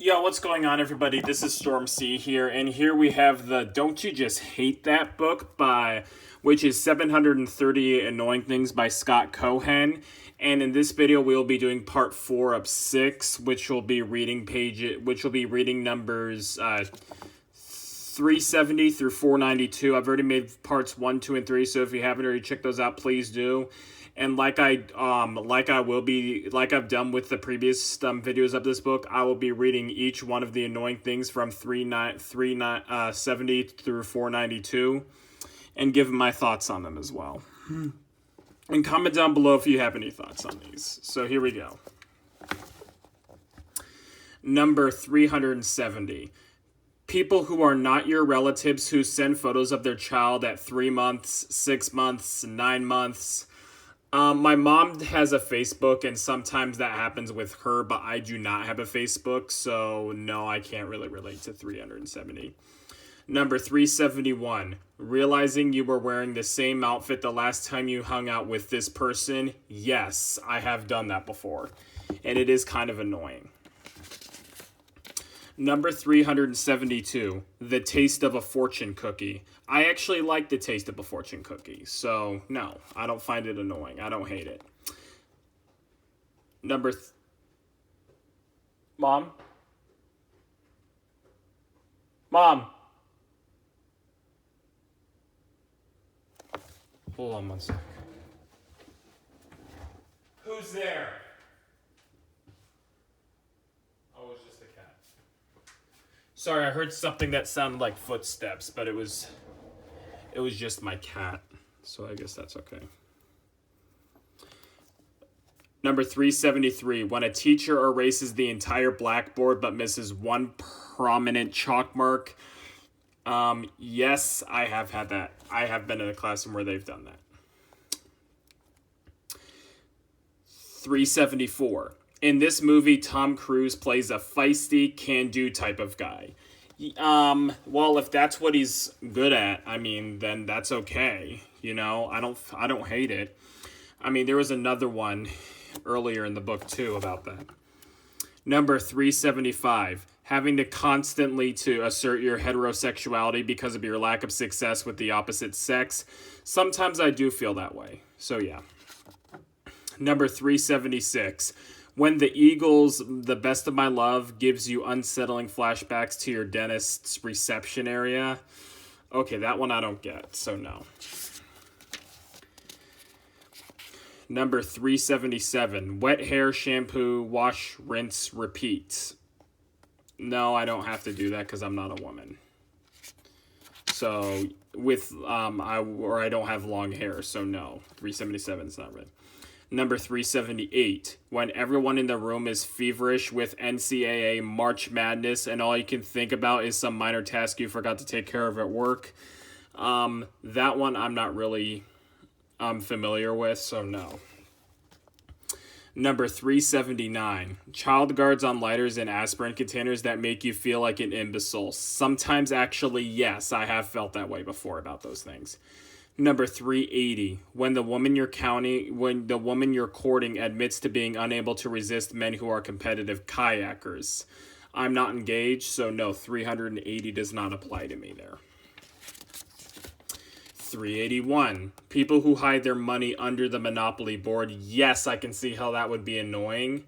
Yo, what's going on, everybody? This is Storm C here, and here we have the Don't You Just Hate That book which is 730 Annoying Things by Scott Cohen. And in this video, we'll be doing part 4 of 6, which will be reading numbers 370 through 492. I've already made parts 1, 2, and 3, so if you haven't already checked those out, please do. And like I've done with the previous videos of this book, I will be reading each one of the annoying things from 370 through 492 and giving my thoughts on them as well. And comment down below if you have any thoughts on these. So here we go. Number 370. People who are not your relatives who send photos of their child at 3 months, 6 months, 9 months. My mom has a Facebook, and sometimes that happens with her, but I do not have a Facebook, so no, I can't really relate to 370. Number 371, realizing you were wearing the same outfit the last time you hung out with this person. Yes, I have done that before, and it is kind of annoying. Number 372, the taste of a fortune cookie. I actually like the taste of a fortune cookie, so no, I don't find it annoying. I don't hate it. Mom? Mom? Hold on one sec. Who's there? Oh, it's just a cat. Sorry, I heard something that sounded like footsteps, but it was just my cat, so I guess that's okay. Number 373, when a teacher erases the entire blackboard but misses one prominent chalk mark. Yes, I have had that. I have been in a classroom where they've done that. 374, in this movie, Tom Cruise plays a feisty, can-do type of guy. Well, if that's what he's good at, I mean, then that's okay. You know, I don't hate it. I mean, there was another one earlier in the book too about that. Number 375, having to constantly to assert your heterosexuality because of your lack of success with the opposite sex. Sometimes I do feel that way. So yeah. Number 376, when the Eagles' The Best of My Love gives you unsettling flashbacks to your dentist's reception area. Okay, that one I don't get, so no. Number 377, wet hair, shampoo, wash, rinse, repeat. No, I don't have to do that because I'm not a woman. So, I don't have long hair, so no. 377 is not right. Number 378, when everyone in the room is feverish with NCAA March Madness and all you can think about is some minor task you forgot to take care of at work. That one I'm not really familiar with, so no. Number 379, child guards on lighters and aspirin containers that make you feel like an imbecile. Sometimes actually, yes, I have felt that way before about those things. Number 380, when the woman you're courting admits to being unable to resist men who are competitive kayakers. I'm not engaged, so no, 380 does not apply to me there. 381, people who hide their money under the Monopoly board. Yes, I can see how that would be annoying.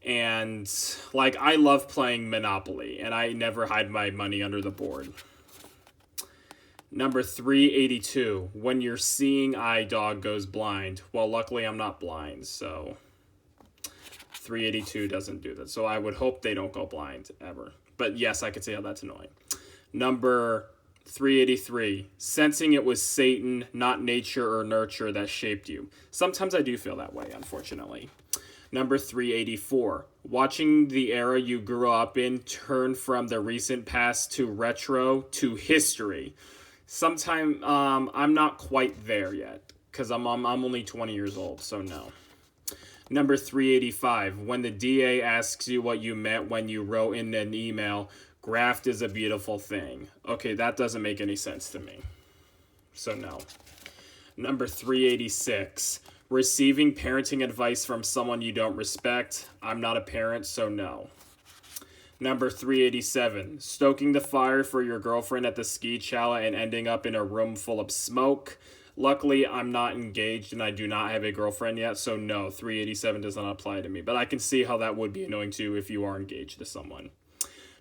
And, I love playing Monopoly, and I never hide my money under the board. Number 382, when your seeing eye dog goes blind. Well, luckily I'm not blind, so 382 doesn't do that. So I would hope they don't go blind ever. But yes, I could see how that's annoying. Number 383, sensing it was Satan, not nature or nurture, that shaped you. Sometimes I do feel that way, unfortunately. Number 384, watching the era you grew up in turn from the recent past to retro to history. Sometime I'm not quite there yet because I'm only 20 years old, so no. Number 385, when the DA asks you what you meant when you wrote in an email, graft is a beautiful thing. Okay, that doesn't make any sense to me, so no. Number 386, receiving parenting advice from someone you don't respect. I'm not a parent, so no. Number 387, stoking the fire for your girlfriend at the ski chala and ending up in a room full of smoke. Luckily, I'm not engaged and I do not have a girlfriend yet, so no, 387 does not apply to me. But I can see how that would be annoying too if you are engaged to someone.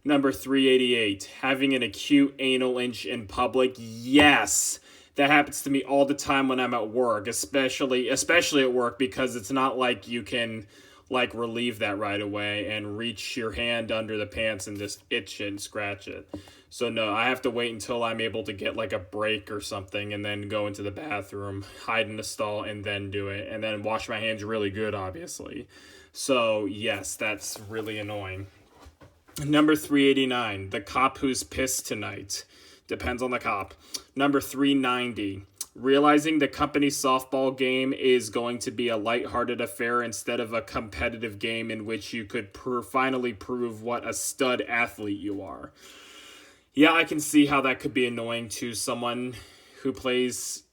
Number 388, having an acute anal itch in public. Yes, that happens to me all the time when I'm at work, especially at work, because it's not like you can like relieve that right away and reach your hand under the pants and just itch it and scratch it. So no, I have to wait until I'm able to get like a break or something and then go into the bathroom, hide in the stall, and then do it. And then wash my hands really good, obviously. So yes, that's really annoying. Number 389, the cop who's pissed tonight. Depends on the cop. Number 390, realizing the company softball game is going to be a lighthearted affair instead of a competitive game in which you could finally prove what a stud athlete you are. Yeah, I can see how that could be annoying to someone who plays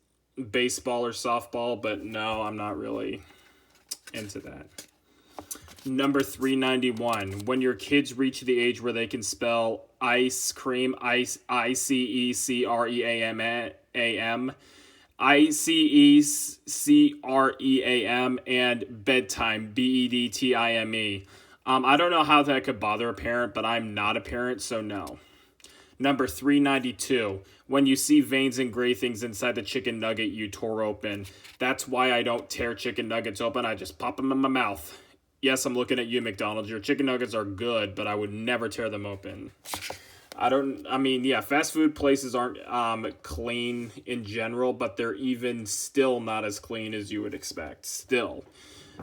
baseball or softball, but no, I'm not really into that. Number 391, when your kids reach the age where they can spell ice cream, ICECREAM, ICECREAM, and bedtime, BEDTIME. I don't know how that could bother a parent, but I'm not a parent, so no. Number 392, when you see veins and gray things inside the chicken nugget you tore open. That's why I don't tear chicken nuggets open, I just pop them in my mouth. Yes, I'm looking at you, McDonald's. Your chicken nuggets are good, but I would never tear them open. Fast food places aren't clean in general, but they're even still not as clean as you would expect. Still.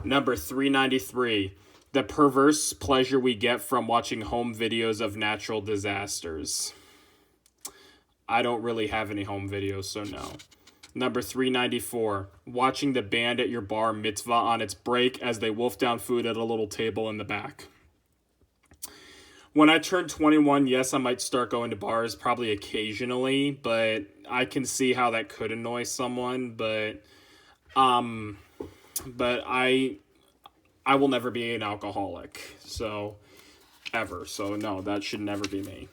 Number 393, the perverse pleasure we get from watching home videos of natural disasters. I don't really have any home videos, so no. Number 394, watching the band at your bar mitzvah on its break as they wolf down food at a little table in the back. When I turn 21, yes, I might start going to bars, probably occasionally, but I can see how that could annoy someone, but I will never be an alcoholic, ever. So no, that should never be me.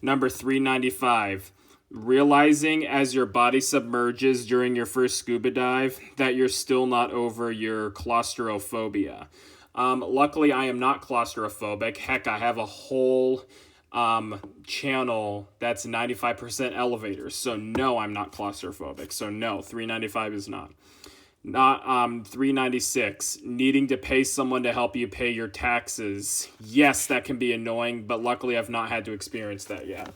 Number 395, realizing as your body submerges during your first scuba dive that you're still not over your claustrophobia. Luckily, I am not claustrophobic. Heck, I have a whole channel that's 95% elevators. So no, I'm not claustrophobic. So no, 395 is not. 396, needing to pay someone to help you pay your taxes. Yes, that can be annoying, but luckily I've not had to experience that yet.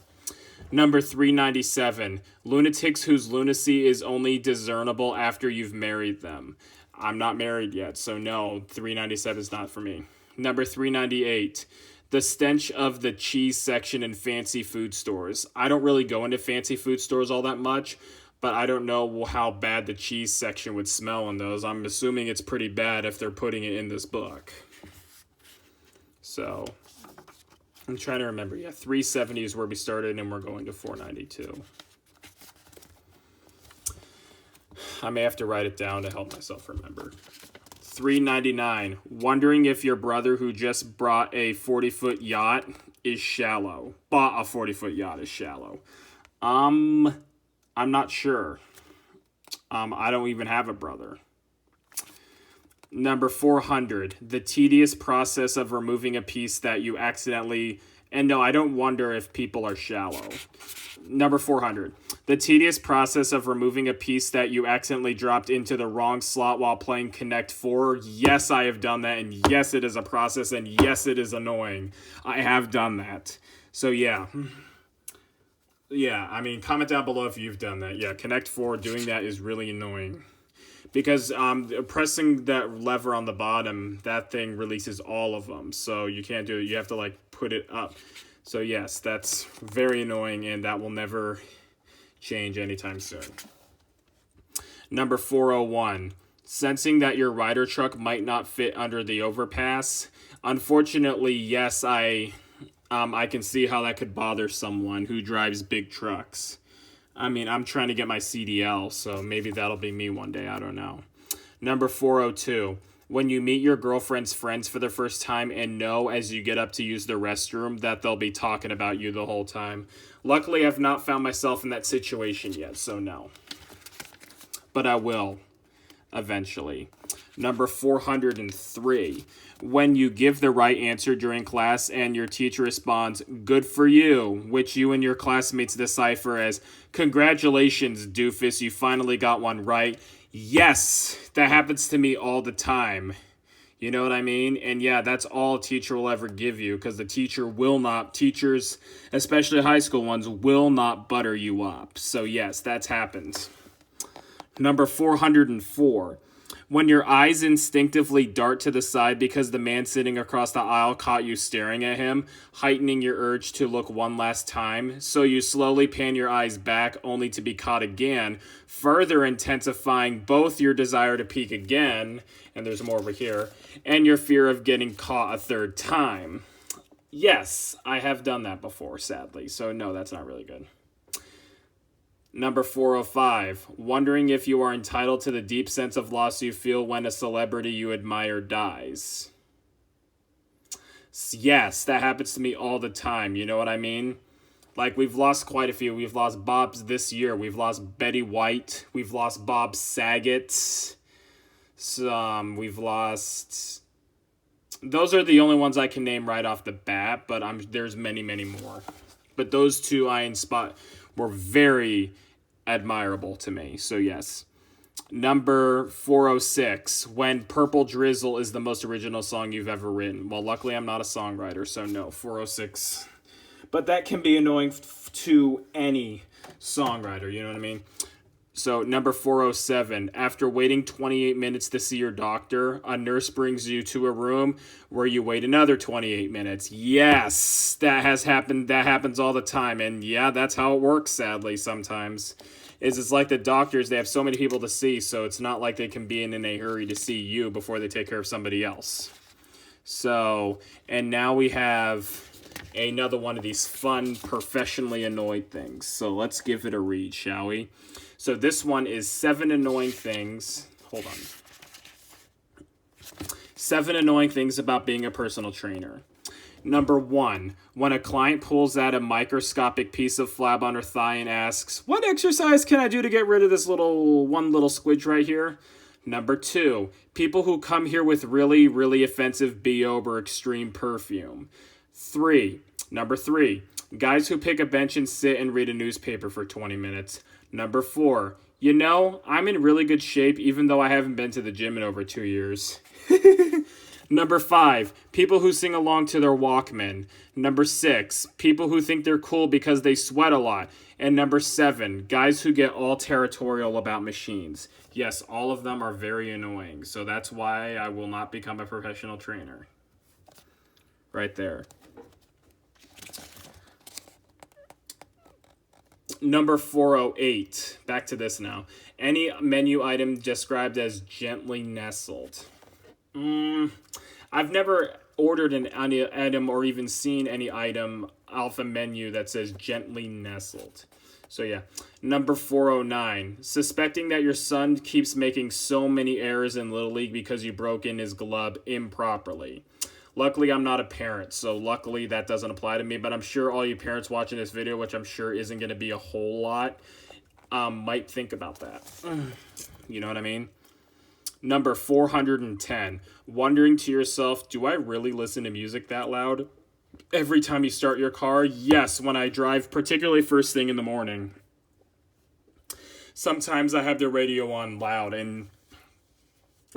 Number 397, lunatics whose lunacy is only discernible after you've married them. I'm not married yet, so no, 397 is not for me. Number 398, the stench of the cheese section in fancy food stores. I don't really go into fancy food stores all that much, but I don't know how bad the cheese section would smell in those. I'm assuming it's pretty bad if they're putting it in this book. So I'm trying to remember. Yeah, 370 is where we started, and we're going to 492. I may have to write it down to help myself remember. 399, wondering if your brother who just bought a 40-foot yacht is shallow. Bought a 40-foot yacht is shallow. I'm not sure. I don't even have a brother. Number 400, the tedious process of removing a piece that you accidentally... And no, I don't wonder if people are shallow. Number 400, the tedious process of removing a piece that you accidentally dropped into the wrong slot while playing Connect 4. Yes, I have done that, and yes, it is a process, and yes, it is annoying. I have done that. So, yeah. Yeah, comment down below if you've done that. Yeah, Connect 4, doing that is really annoying. Because pressing that lever on the bottom, that thing releases all of them. So you can't do it. You have to, put it up. So, yes, that's very annoying, and that will never change anytime soon. Number 401, sensing that your rider truck might not fit under the overpass. Unfortunately, yes, I can see how that could bother someone who drives big trucks. I'm trying to get my CDL, so maybe that'll be me one day. I don't know. Number 402, When you meet your girlfriend's friends for the first time and know as you get up to use the restroom that they'll be talking about you the whole time. Luckily, I've not found myself in that situation yet, so no. But I will, eventually. Number 403. When you give the right answer during class and your teacher responds, "Good for you," which you and your classmates decipher as, "Congratulations, doofus, you finally got one right." Yes, that happens to me all the time. You know what I mean? And yeah, that's all a teacher will ever give you, because the teachers, especially high school ones, will not butter you up. So yes, that's happened. Number 404. When your eyes instinctively dart to the side because the man sitting across the aisle caught you staring at him, heightening your urge to look one last time, so you slowly pan your eyes back only to be caught again, further intensifying both your desire to peek again, and there's more over here, and your fear of getting caught a third time. Yes, I have done that before, sadly, so no, that's not really good. Number 405, wondering if you are entitled to the deep sense of loss you feel when a celebrity you admire dies. Yes, that happens to me all the time, you know what I mean? Like, we've lost quite a few. We've lost Bob's this year. We've lost Betty White. We've lost Bob Saget. We've lost... Those are the only ones I can name right off the bat, but there's many, many more. But those two were very admirable to me. So yes. Number 406. When Purple Drizzle is the most original song you've ever written. Well, luckily I'm not a songwriter, so no, 406. But that can be annoying to any songwriter, you know what I mean? So number 407, after waiting 28 minutes to see your doctor, a nurse brings you to a room where you wait another 28 minutes. Yes, that has happened. That happens all the time. And yeah, that's how it works, sadly, sometimes. It's like the doctors, they have so many people to see, so it's not like they can be in a hurry to see you before they take care of somebody else. So, and now we have another one of these fun, professionally annoyed things. So let's give it a read, shall we? So this one is 7 annoying things. Hold on. 7 annoying things about being a personal trainer. Number 1, when a client pulls out a microscopic piece of flab on her thigh and asks, "What exercise can I do to get rid of this little squidge right here?" Number 2, people who come here with really, really offensive BO or extreme perfume. Number 3, guys who pick a bench and sit and read a newspaper for 20 minutes. Number 4, you know, I'm in really good shape even though I haven't been to the gym in over 2 years. Number 5, people who sing along to their Walkman. Number 6, people who think they're cool because they sweat a lot. And number 7, guys who get all territorial about machines. Yes, all of them are very annoying, so that's why I will not become a professional trainer. Right there. Number 408. Back to this now. Any menu item described as gently nestled. I've never ordered an item or even seen any item off a menu that says gently nestled. So yeah. Number 409. Suspecting that your son keeps making so many errors in Little League because you broke in his glove improperly. Luckily, I'm not a parent, so luckily that doesn't apply to me, but I'm sure all you parents watching this video, which I'm sure isn't going to be a whole lot, might think about that. You know what I mean? Number 410. Wondering to yourself, do I really listen to music that loud? Every time you start your car? Yes, when I drive, particularly first thing in the morning. Sometimes I have the radio on loud, and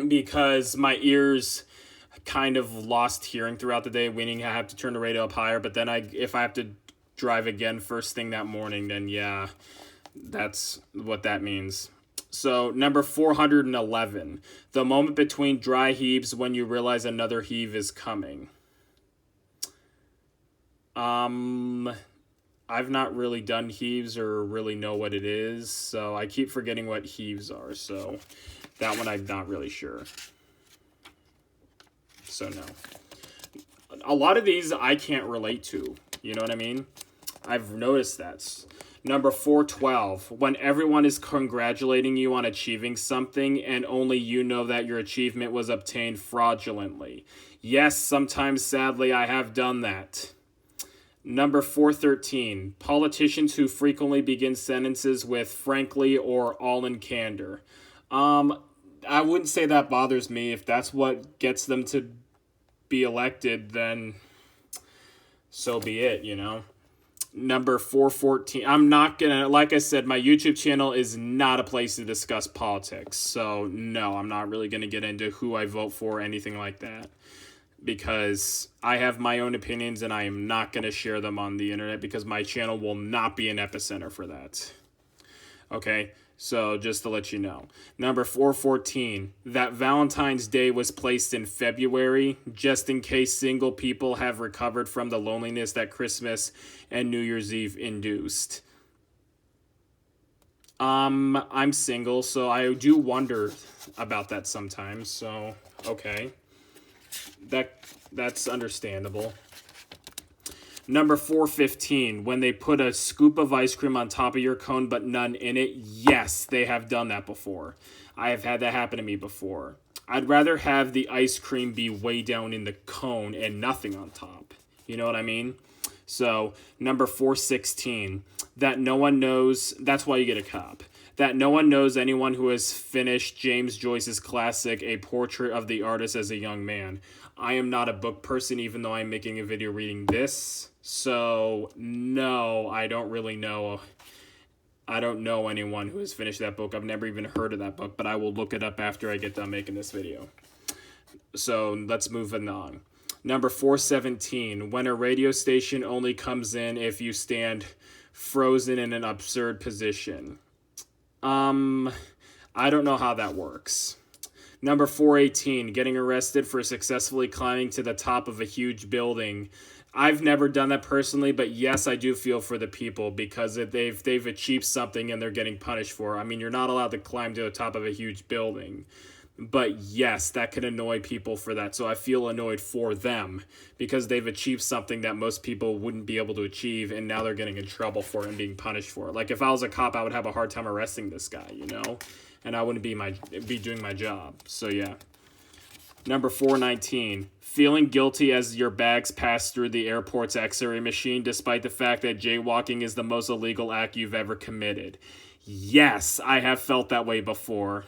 because my ears kind of lost hearing throughout the day, meaning I have to turn the radio up higher, but then if I have to drive again first thing that morning, then yeah, that's what that means. So number 411, the moment between dry heaves when you realize another heave is coming. I've not really done heaves or really know what it is, so I keep forgetting what heaves are, so that one I'm not really sure. So no. A lot of these I can't relate to. You know what I mean? I've noticed that. Number 412, when everyone is congratulating you on achieving something and only you know that your achievement was obtained fraudulently. Yes, sometimes sadly I have done that. Number 413, politicians who frequently begin sentences with frankly or all in candor. I wouldn't say that bothers me. If that's what gets them to be elected, then so be it, you know. Number 414, I'm not gonna, like I said, my YouTube channel is not a place to discuss politics. So no, I'm not really gonna get into who I vote for or anything like that, because I have my own opinions and I am not going to share them on the internet because my channel will not be an epicenter for that. Okay, so just to let you know. Number 414, that Valentine's Day was placed in February just in case single people have recovered from the loneliness that Christmas and New Year's Eve induced. I'm single, so I do wonder about that sometimes, so okay. That's understandable. Number 415, when they put a scoop of ice cream on top of your cone but none in it. Yes, they have done that before. I have had that happen to me before. I'd rather have the ice cream be way down in the cone and nothing on top. You know what I mean? So, number 416, that no one knows, that's why you get a cop. That no one knows anyone who has finished James Joyce's classic, A Portrait of the Artist as a Young Man. I am not a book person, even though I'm making a video reading this. So, no, I don't really know. I don't know anyone who has finished that book. I've never even heard of that book, but I will look it up after I get done making this video. So, let's move on. Number 417, when a radio station only comes in if you stand frozen in an absurd position. I don't know how that works. Number 418, getting arrested for successfully climbing to the top of a huge building. I've never done that personally, but yes, I do feel for the people because they've achieved something and they're getting punished for it. I mean, you're not allowed to climb to the top of a huge building. But yes, that could annoy people for that. So I feel annoyed for them because they've achieved something that most people wouldn't be able to achieve, and now they're getting in trouble for it and being punished for it. Like if I was a cop, I would have a hard time arresting this guy, you know? And I wouldn't be doing my job. So yeah. Number 419, feeling guilty as your bags pass through the airport's X-ray machine despite the fact that jaywalking is the most illegal act you've ever committed. Yes, I have felt that way before.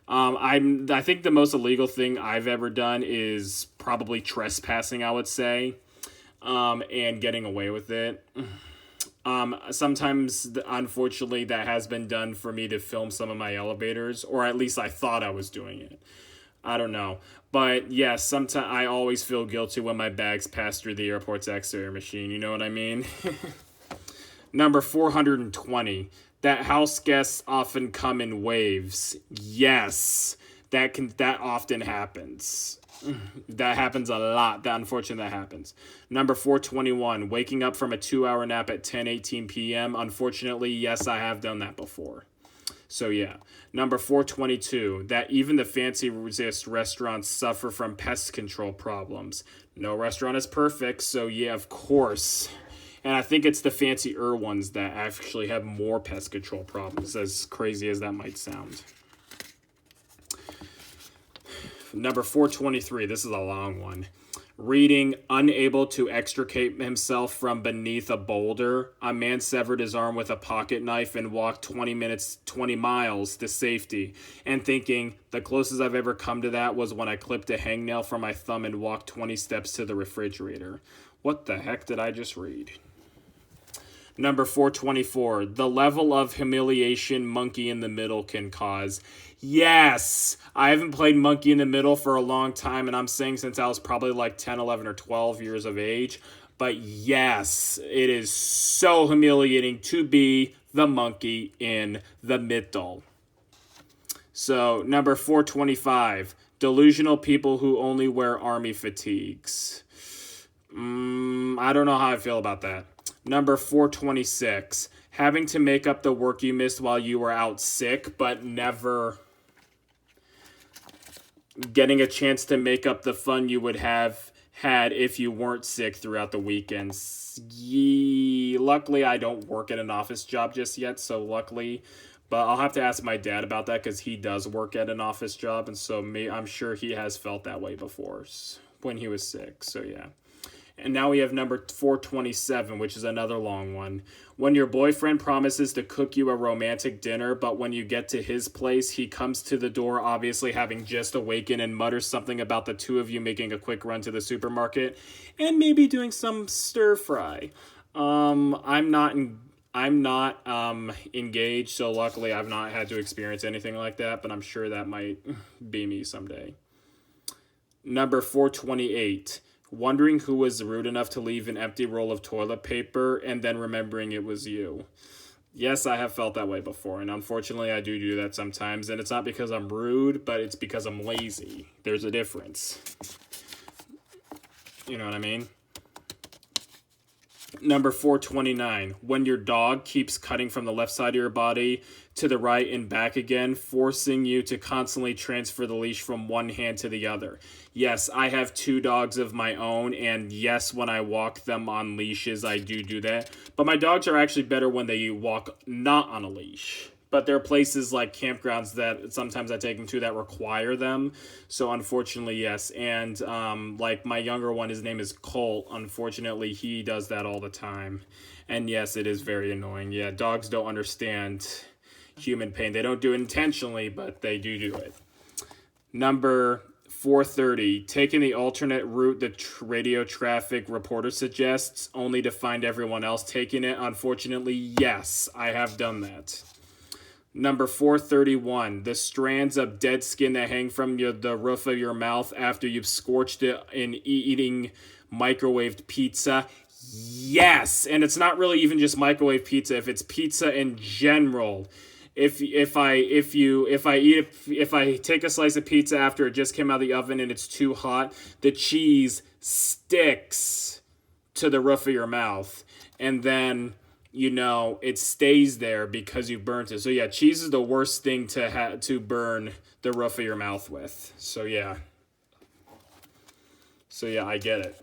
I think the most illegal thing I've ever done is probably trespassing, I would say, and getting away with it. Sometimes, unfortunately, that has been done for me to film some of my elevators, or at least I thought I was doing it. I don't know. But yes, sometimes I always feel guilty when my bags pass through the airport's X-ray machine. You know what I mean? Number 420. That house guests often come in waves. Yes, that often happens. That happens a lot. Unfortunately, that happens. Number 421, waking up from a 2-hour nap at 10:18 p.m. Unfortunately, yes, I have done that before. So yeah. Number 422, that even the fanciest restaurants suffer from pest control problems. No restaurant is perfect, so yeah, of course. And I think it's the fancier ones that actually have more pest control problems, as crazy as that might sound. Number 423, this is a long one. Reading, unable to extricate himself from beneath a boulder, a man severed his arm with a pocket knife and walked 20 miles to safety. And thinking, the closest I've ever come to that was when I clipped a hangnail from my thumb and walked 20 steps to the refrigerator. What the heck did I just read? Number 424, the level of humiliation Monkey in the Middle can cause. Yes, I haven't played Monkey in the Middle for a long time, and I'm saying since I was probably like 10, 11, or 12 years of age. But yes, it is so humiliating to be the monkey in the middle. So, number 425, delusional people who only wear army fatigues. I don't know how I feel about that. Number 426, having to make up the work you missed while you were out sick, but never getting a chance to make up the fun you would have had if you weren't sick throughout the weekends? Luckily, I don't work at an office job just yet, so luckily. But I'll have to ask my dad about that because he does work at an office job, and so I'm sure he has felt that way before when he was sick. So yeah. And now we have number 427, which is another long one. When your boyfriend promises to cook you a romantic dinner, but when you get to his place, he comes to the door, obviously having just awakened, and mutters something about the two of you making a quick run to the supermarket and maybe doing some stir fry. I'm not engaged, so luckily I've not had to experience anything like that, but I'm sure that might be me someday. Number 428. Wondering who was rude enough to leave an empty roll of toilet paper and then remembering it was you. Yes, I have felt that way before, and unfortunately I do that sometimes, and it's not because I'm rude, but it's because I'm lazy. There's a difference. You know what I mean? Number 429, when your dog keeps cutting from the left side of your body to the right and back again, forcing you to constantly transfer the leash from one hand to the other. Yes, I have 2 dogs of my own, and yes, when I walk them on leashes, I do that. But my dogs are actually better when they walk not on a leash. But there are places like campgrounds that sometimes I take them to that require them. So unfortunately, yes. And like my younger one, his name is Colt. Unfortunately, he does that all the time. And yes, it is very annoying. Yeah, dogs don't understand human pain. They don't do it intentionally, but they do it. Number 430, taking the alternate route the radio traffic reporter suggests, only to find everyone else taking it. Unfortunately, yes, I have done that. Number 431, the strands of dead skin that hang from the roof of your mouth after you've scorched it in eating microwaved pizza. Yes, and it's not really even just microwave pizza. If it's pizza in general, if I take a slice of pizza after it just came out of the oven and it's too hot, the cheese sticks to the roof of your mouth, and then it stays there because you burnt it. So yeah, cheese is the worst thing to burn the roof of your mouth with. So yeah, I get it.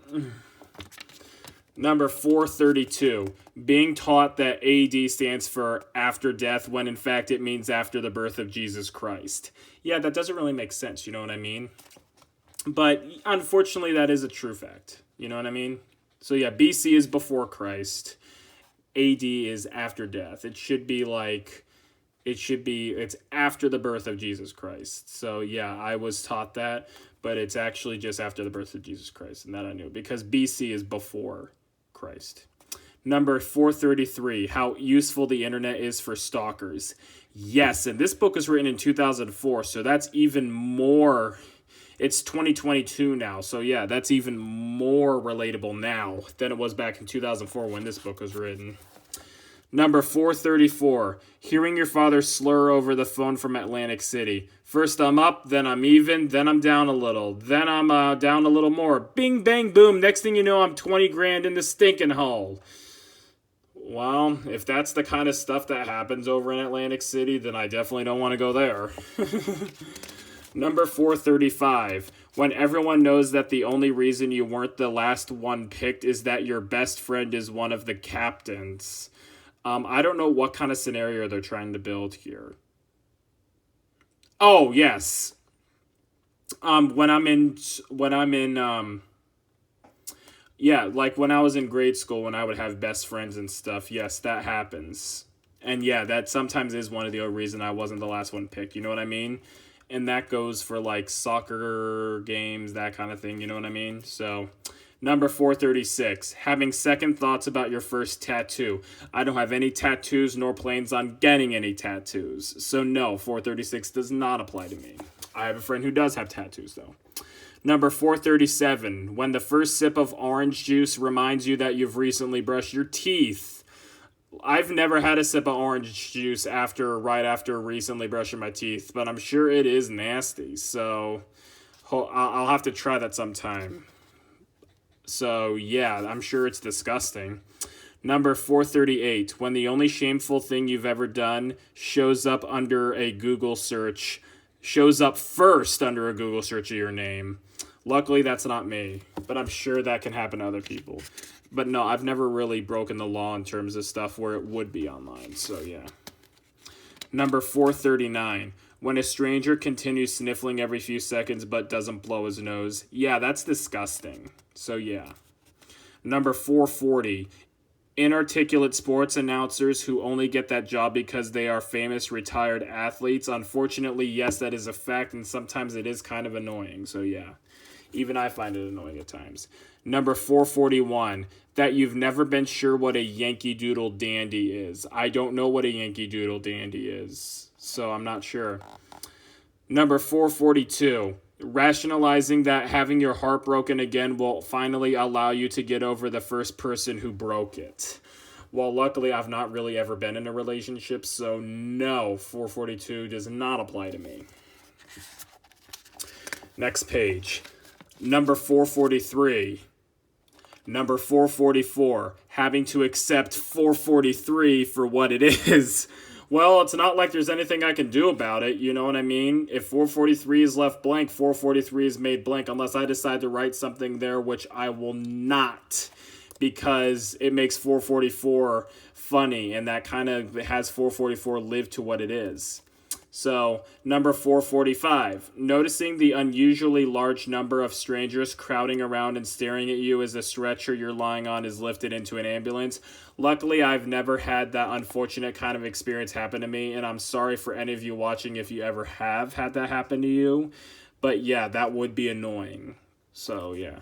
Number 432, being taught that AD stands for after death when in fact it means after the birth of Jesus Christ. Yeah, that doesn't really make sense, you know what I mean? But unfortunately, that is a true fact. You know what I mean? So yeah, BC is before Christ. AD is after death. It's after the birth of Jesus Christ. So yeah, I was taught that, but it's actually just after the birth of Jesus Christ, and that I knew, because BC is before Christ. Number 433, how useful the internet is for stalkers. Yes, and this book was written in 2004, so that's even more. It's 2022 now, so yeah, that's even more relatable now than it was back in 2004 when this book was written. Number 434, hearing your father slur over the phone from Atlantic City. First I'm up, then I'm even, then I'm down a little, then I'm down a little more. Bing, bang, boom, next thing you know, I'm 20 grand in the stinking hole. Well, if that's the kind of stuff that happens over in Atlantic City, then I definitely don't want to go there. Number 435, when everyone knows that the only reason you weren't the last one picked is that your best friend is one of the captains. I don't know what kind of scenario they're trying to build here. Oh, yes. Like when I was in grade school, when I would have best friends and stuff, yes, that happens. And yeah, that sometimes is one of the reason I wasn't the last one picked, you know what I mean? And that goes for like soccer games, that kind of thing, you know what I mean? So, number 436, having second thoughts about your first tattoo. I don't have any tattoos nor plans on getting any tattoos. So no, 436 does not apply to me. I have a friend who does have tattoos though. Number 437, when the first sip of orange juice reminds you that you've recently brushed your teeth. I've never had a sip of orange juice right after recently brushing my teeth, but I'm sure it is nasty. So I'll have to try that sometime. So yeah, I'm sure it's disgusting. Number 438, when the only shameful thing you've ever done shows up first under a Google search of your name. Luckily, that's not me, but I'm sure that can happen to other people. But no, I've never really broken the law in terms of stuff where it would be online, so yeah. Number 439. When a stranger continues sniffling every few seconds but doesn't blow his nose. Yeah, that's disgusting. So yeah. Number 440. Inarticulate sports announcers who only get that job because they are famous retired athletes. Unfortunately, yes, that is a fact, and sometimes it is kind of annoying. So yeah. Even I find it annoying at times. Number 441, that you've never been sure what a Yankee Doodle Dandy is. I don't know what a Yankee Doodle Dandy is, so I'm not sure. Number 442, rationalizing that having your heart broken again will finally allow you to get over the first person who broke it. Well, luckily, I've not really ever been in a relationship, so no, 442 does not apply to me. Next page. Number 443. Number 444. Having to accept 443 for what it is. Well, it's not like there's anything I can do about it, you know what I mean? If 443 is left blank, 443 is made blank unless I decide to write something there, which I will not, because it makes 444 funny, and that kind of has 444 live to what it is. So, number 445, noticing the unusually large number of strangers crowding around and staring at you as the stretcher you're lying on is lifted into an ambulance. Luckily, I've never had that unfortunate kind of experience happen to me, and I'm sorry for any of you watching if you ever have had that happen to you. But yeah, that would be annoying. So, yeah.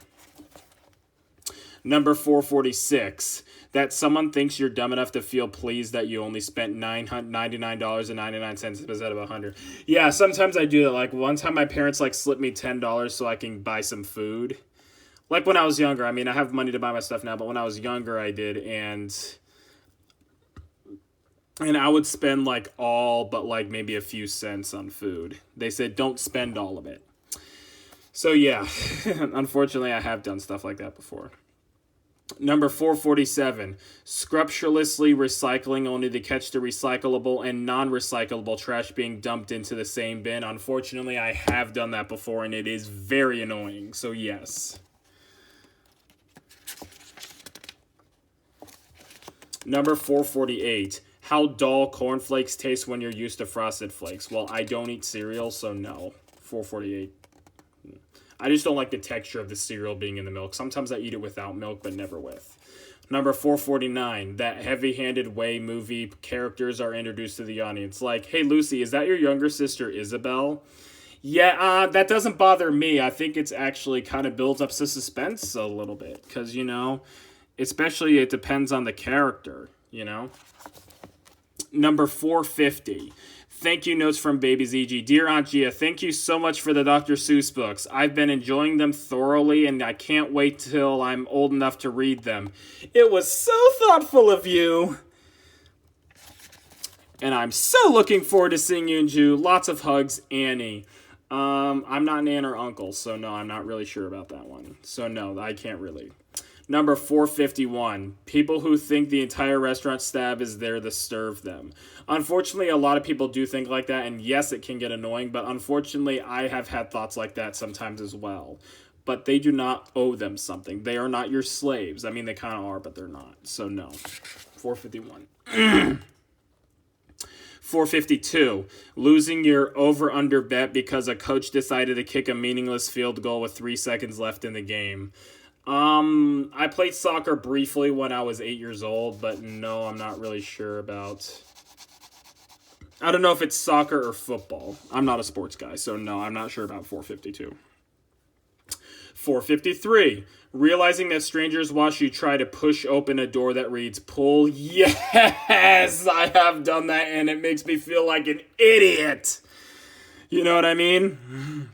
Number 446, that someone thinks you're dumb enough to feel pleased that you only spent $99.99 instead of $100. Yeah, sometimes I do that. Like, one time my parents, slipped me $10 so I can buy some food. Like, when I was younger. I mean, I have money to buy my stuff now, but when I was younger, I did, and I would spend, all but, maybe a few cents on food. They said, don't spend all of it. So, yeah, unfortunately, I have done stuff like that before. Number 447, scrupulously recycling only to catch the recyclable and non-recyclable trash being dumped into the same bin. Unfortunately, I have done that before, and it is very annoying, so yes. Number 448, how dull cornflakes taste when you're used to Frosted Flakes. Well, I don't eat cereal, so no. 448. I just don't like the texture of the cereal being in the milk. Sometimes I eat it without milk, but never with. Number 449, that heavy-handed way movie characters are introduced to the audience. Like, hey, Lucy, is that your younger sister, Isabel? Yeah, that doesn't bother me. I think it's actually kind of builds up the suspense a little bit. Because, especially it depends on the character, Number 450. Thank you notes from Baby ZG. Dear Aunt Gia, thank you so much for the Dr. Seuss books. I've been enjoying them thoroughly, and I can't wait till I'm old enough to read them. It was so thoughtful of you. And I'm so looking forward to seeing you in June. Lots of hugs, Annie. I'm not an aunt or uncle, so no, I'm not really sure about that one. So no, I can't really. Number 451, people who think the entire restaurant staff is there to serve them. Unfortunately, a lot of people do think like that, and yes, it can get annoying, but unfortunately, I have had thoughts like that sometimes as well. But they do not owe them something. They are not your slaves. I mean, they kind of are, but they're not. So no. 451. 452, losing your over-under bet because a coach decided to kick a meaningless field goal with 3 seconds left in the game. I played soccer briefly when I was 8 years old, but no, I'm not really sure about... I don't know if it's soccer or football. I'm not a sports guy, so no, I'm not sure about 452. 453, realizing that strangers watch you try to push open a door that reads, pull. Yes, I have done that, and it makes me feel like an idiot. You know what I mean?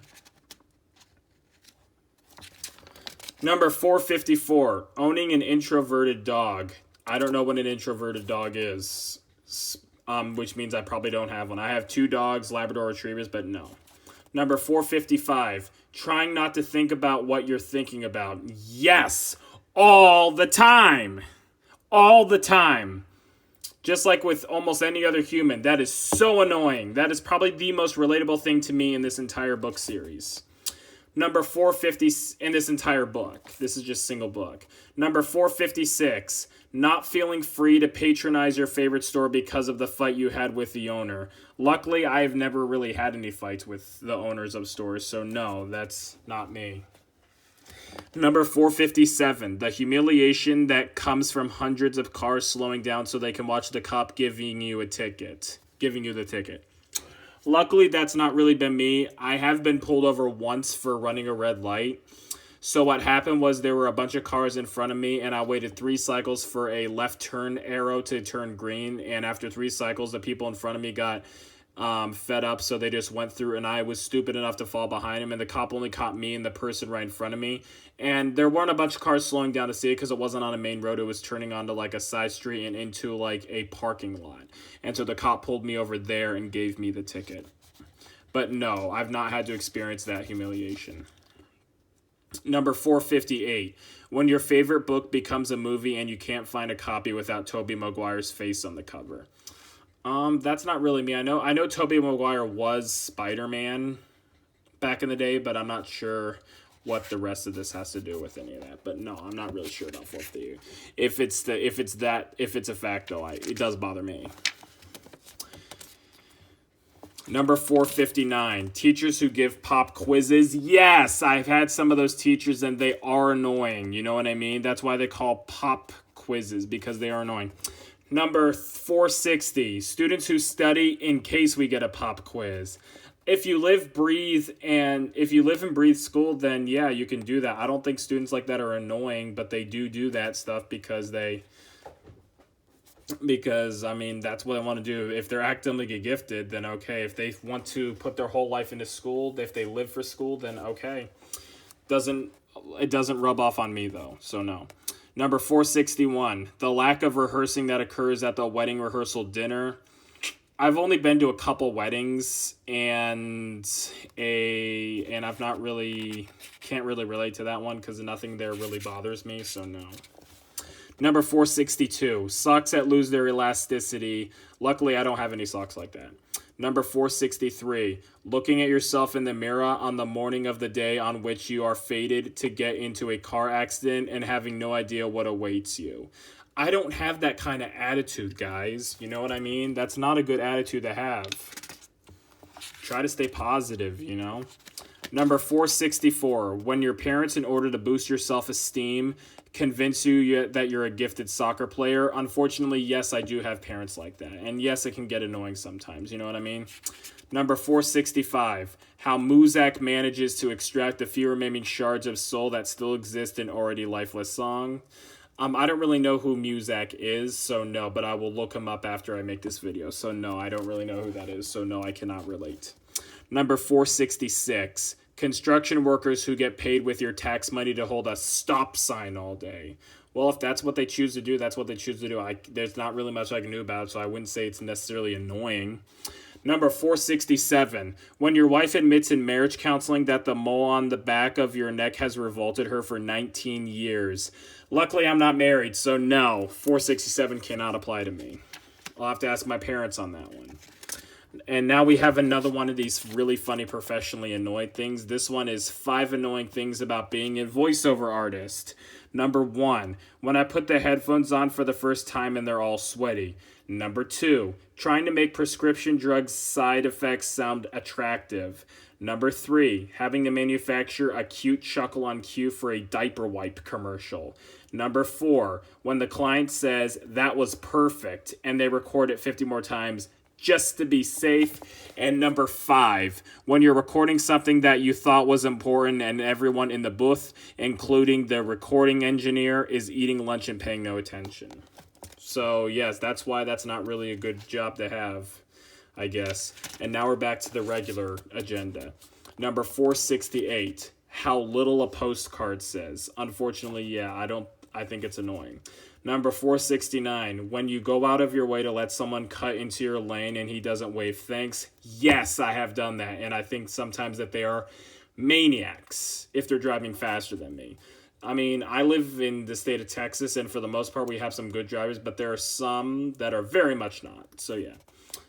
Number 454, owning an introverted dog. I don't know what an introverted dog is, which means I probably don't have one. I have 2 dogs, Labrador Retrievers, but no. Number 455, trying not to think about what you're thinking about. Yes, all the time. All the time. Just like with almost any other human. That is so annoying. That is probably the most relatable thing to me in this entire book series. Number 450 in this entire book. This is just single book. Number 456, not feeling free to patronize your favorite store because of the fight you had with the owner. Luckily, I've never really had any fights with the owners of stores, so no, that's not me. Number 457, the humiliation that comes from hundreds of cars slowing down so they can watch the cop giving you the ticket. Luckily, that's not really been me. I have been pulled over once for running a red light. So what happened was there were a bunch of cars in front of me, and I waited 3 cycles for a left turn arrow to turn green. And after 3 cycles, the people in front of me got fed up, so they just went through, and I was stupid enough to fall behind him, and the cop only caught me and the person right in front of me. And there weren't a bunch of cars slowing down to see it because it wasn't on a main road. It was turning onto like a side street and into like a parking lot. And so the cop pulled me over there and gave me the ticket. But no, I've not had to experience that humiliation. Number 458, when your favorite book becomes a movie and you can't find a copy without Tobey Maguire's face on the cover. That's not really me. I know Tobey Maguire was Spider-Man back in the day, but I'm not sure what the rest of this has to do with any of that. But no, I'm not really sure about 458. If it's a fact though, it does bother me. Number 459, teachers who give pop quizzes. Yes, I've had some of those teachers and they are annoying. You know what I mean? That's why they call pop quizzes, because they are annoying. Number 460, students who study in case we get a pop quiz. If you live and breathe school, then yeah, you can do that. I don't think students like that are annoying, but they do that stuff because I mean, that's what they want to do. If they're academically gifted, then okay. If they want to put their whole life into school, if they live for school, then okay. It doesn't rub off on me though, so no. Number 461, the lack of rehearsing that occurs at the wedding rehearsal dinner. I've only been to a couple weddings and I've not really, can't really relate to that one because nothing there really bothers me, so no. Number 462, socks that lose their elasticity. Luckily, I don't have any socks like that. Number 463, looking at yourself in the mirror on the morning of the day on which you are fated to get into a car accident and having no idea what awaits you. I don't have that kind of attitude, guys. You know what I mean? That's not a good attitude to have. Try to stay positive, you know? Number 464, when your parents, in order to boost your self-esteem, convince you that you're a gifted soccer player. Unfortunately, yes, I do have parents like that. And yes, it can get annoying sometimes. You know what I mean? Number 465, how Muzak manages to extract the few remaining shards of soul that still exist in already lifeless song. I don't really know who Muzak is, so no, but I will look him up after I make this video. So no, I don't really know who that is, so no, I cannot relate. Number 466, construction workers who get paid with your tax money to hold a stop sign all day. Well, if that's what they choose to do, that's what they choose to do. There's not really much I can do about it, so I wouldn't say it's necessarily annoying. Number 467, when your wife admits in marriage counseling that the mole on the back of your neck has revolted her for 19 years. Luckily, I'm not married, so no, 467 cannot apply to me. I'll have to ask my parents on that one. And now we have another one of these really funny professionally annoyed things. This one is 5 annoying things about being a voiceover artist. Number 1, when I put the headphones on for the first time and they're all sweaty. Number 2, trying to make prescription drugs side effects sound attractive. Number 3, having to manufacture a cute chuckle on cue for a diaper wipe commercial. Number 4, when the client says, that was perfect, and they record it 50 more times just to be safe. And number 5, when you're recording something that you thought was important and everyone in the booth, including the recording engineer, is eating lunch and paying no attention. So yes, that's why that's not really a good job to have, I guess. And now we're back to the regular agenda. Number 468, how little a postcard says. Unfortunately, yeah, I think it's annoying. Number 469, when you go out of your way to let someone cut into your lane and he doesn't wave thanks. Yes, I have done that, and I think sometimes that they are maniacs if they're driving faster than me. I mean, I live in the state of Texas, and for the most part, we have some good drivers, but there are some that are very much not. So, yeah.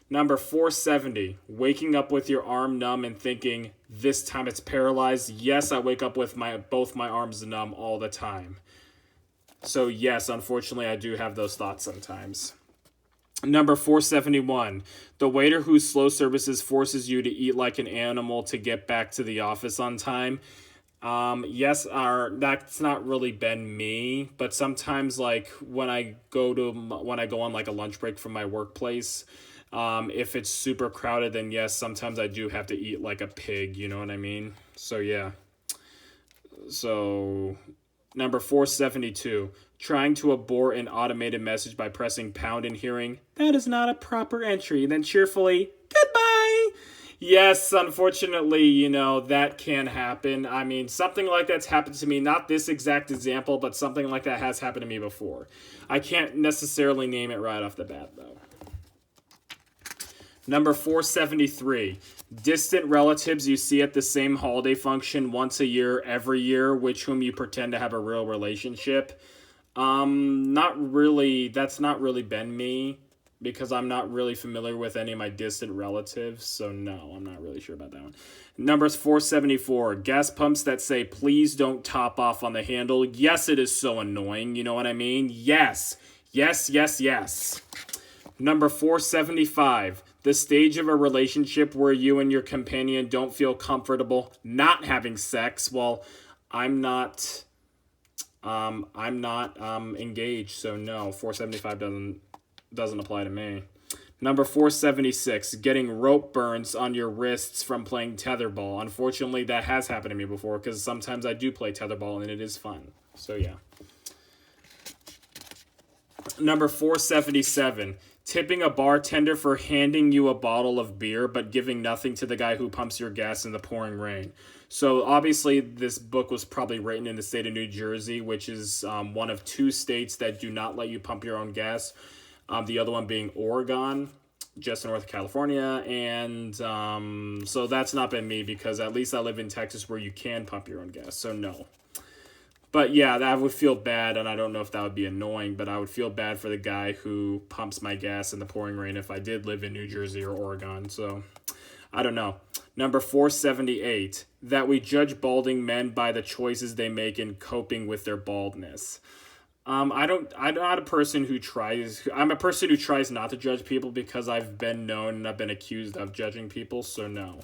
Number 470, waking up with your arm numb and thinking, this time it's paralyzed. Yes, I wake up with both my arms numb all the time. So yes, unfortunately, I do have those thoughts sometimes. Number 471, the waiter whose slow services forces you to eat like an animal to get back to the office on time. Yes, that's not really been me, but sometimes like when I go on like a lunch break from my workplace, if it's super crowded, then yes, sometimes I do have to eat like a pig, you know what I mean? So yeah. So number 472, trying to abort an automated message by pressing pound and hearing, that is not a proper entry, then cheerfully, goodbye. Yes, unfortunately, that can happen. I mean, something like that's happened to me, not this exact example, but something like that has happened to me before. I can't necessarily name it right off the bat, though. Number 473, distant relatives you see at the same holiday function once a year, every year, with whom you pretend to have a real relationship. Not really. That's not really been me because I'm not really familiar with any of my distant relatives. So no, I'm not really sure about that one. Number 474, gas pumps that say, please don't top off on the handle. Yes, it is so annoying. You know what I mean? Yes. Yes, yes, yes. Number 475, the stage of a relationship where you and your companion don't feel comfortable not having sex. Well, I'm not engaged, so no, 475 doesn't apply to me. Number 476, getting rope burns on your wrists from playing tetherball. Unfortunately, that has happened to me before because sometimes I do play tetherball and it is fun. So yeah. Number 477, tipping a bartender for handing you a bottle of beer but giving nothing to the guy who pumps your gas in the pouring rain. So obviously this book was probably written in the state of New Jersey, which is one of two states that do not let you pump your own gas. The other one being Oregon, just north of California. And so that's not been me because at least I live in Texas where you can pump your own gas. So no. But yeah, that would feel bad, and I don't know if that would be annoying, but I would feel bad for the guy who pumps my gas in the pouring rain if I did live in New Jersey or Oregon. So I don't know. Number 478, that we judge balding men by the choices they make in coping with their baldness. I'm not a person who tries. I'm a person who tries not to judge people because I've been known and I've been accused of judging people. So no,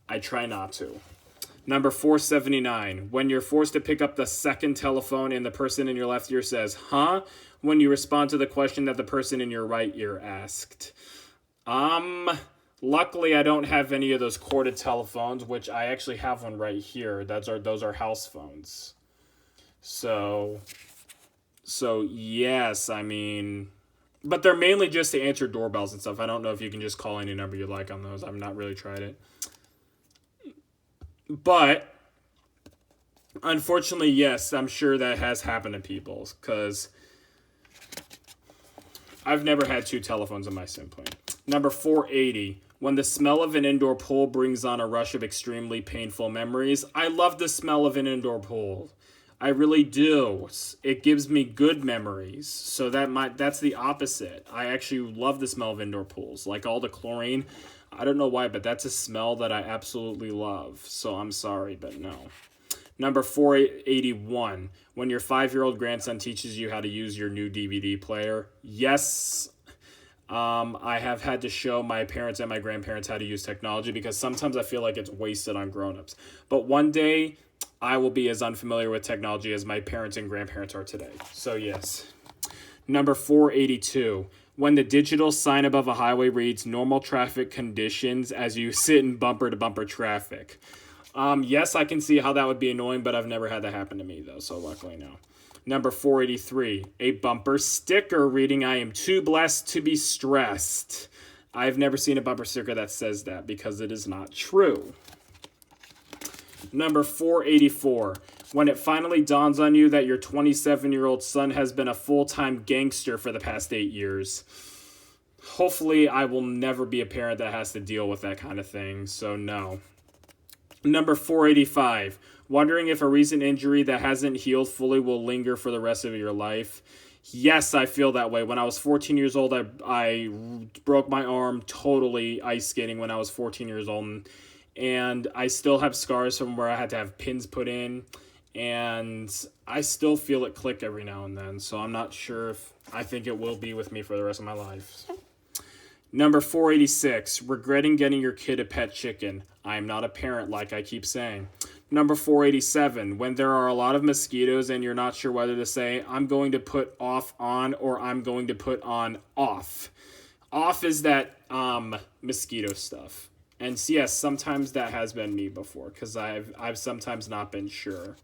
I try not to. Number 479, when you're forced to pick up the second telephone and the person in your left ear says, huh? When you respond to the question that the person in your right ear asked. Luckily, I don't have any of those corded telephones, which I actually have one right here. Those are house phones. So yes, I mean, but they're mainly just to answer doorbells and stuff. I don't know if you can just call any number you like on those. I've not really tried it. But unfortunately, yes, I'm sure that has happened to people because I've never had two telephones on my SIM plan. Number 480, when the smell of an indoor pool brings on a rush of extremely painful memories. I love the smell of an indoor pool. I really do. It gives me good memories. So that's the opposite. I actually love the smell of indoor pools. Like all the chlorine. I don't know why, but that's a smell that I absolutely love. So I'm sorry, but no. Number 481, when your 5-year-old grandson teaches you how to use your new DVD player. Yes, I have had to show my parents and my grandparents how to use technology because sometimes I feel like it's wasted on grown-ups. But one day, I will be as unfamiliar with technology as my parents and grandparents are today. So yes. Number 482, when the digital sign above a highway reads normal traffic conditions as you sit in bumper-to-bumper traffic. Yes, I can see how that would be annoying, but I've never had that happen to me, though, so luckily no. Number 483, a bumper sticker reading, I am too blessed to be stressed. I've never seen a bumper sticker that says that because it is not true. Number 484, when it finally dawns on you that your 27-year-old son has been a full-time gangster for the past 8 years. Hopefully, I will never be a parent that has to deal with that kind of thing, so no. Number 485, wondering if a recent injury that hasn't healed fully will linger for the rest of your life. Yes, I feel that way. When I was 14 years old, I broke my arm totally ice skating when I was 14 years old. And I still have scars from where I had to have pins put in. And I still feel it click every now and then. So I'm not sure if I think it will be with me for the rest of my life. Number 486, regretting getting your kid a pet chicken. I am not a parent like I keep saying. Number 487, when there are a lot of mosquitoes and you're not sure whether to say, I'm going to put off on or I'm going to put on off. Off is that mosquito stuff. And so, yes, sometimes that has been me before because I've sometimes not been sure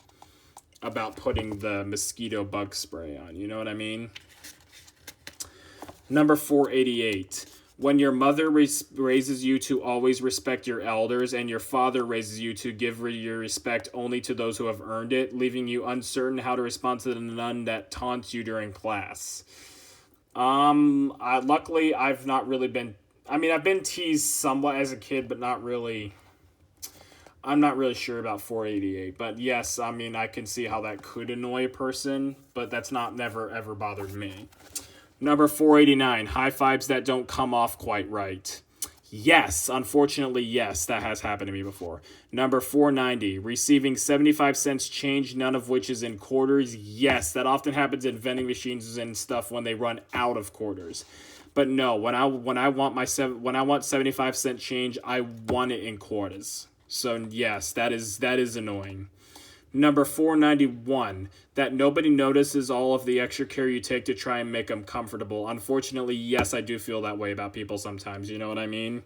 about putting the mosquito bug spray on. You know what I mean? Number 488. When your mother raises you to always respect your elders and your father raises you to give your respect only to those who have earned it, leaving you uncertain how to respond to the nun that taunts you during class. Luckily, I've not really been... I've been teased somewhat as a kid, but not really... I'm not really sure about 488. But yes, I can see how that could annoy a person, but that's never ever bothered me. Number 489, high fives that don't come off quite right. Yes, unfortunately, yes, that has happened to me before. Number 490, receiving 75 cents change, none of which is in quarters. Yes, that often happens in vending machines and stuff when they run out of quarters. But no, when I want 75-cent change, I want it in quarters. So yes, that is annoying. Number 491, that nobody notices all of the extra care you take to try and make them comfortable. Unfortunately, yes, I do feel that way about people sometimes, you know what I mean?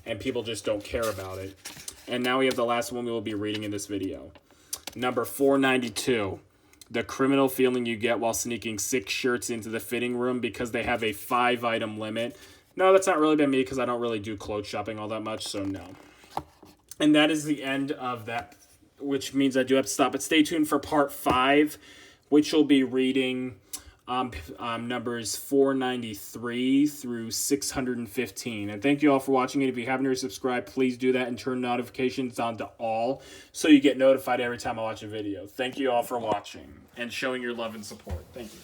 And people just don't care about it. And now we have the last one we will be reading in this video. Number 492, the criminal feeling you get while sneaking 6 shirts into the fitting room because they have a 5-item limit. No, that's not really been me because I don't really do clothes shopping all that much, so no. And that is the end of that, which means I do have to stop. But stay tuned for part 5, which will be reading numbers 493 through 615. And thank you all for watching it. If you haven't already subscribed, please do that and turn notifications on to all so you get notified every time I watch a video. Thank you all for watching and showing your love and support. Thank you.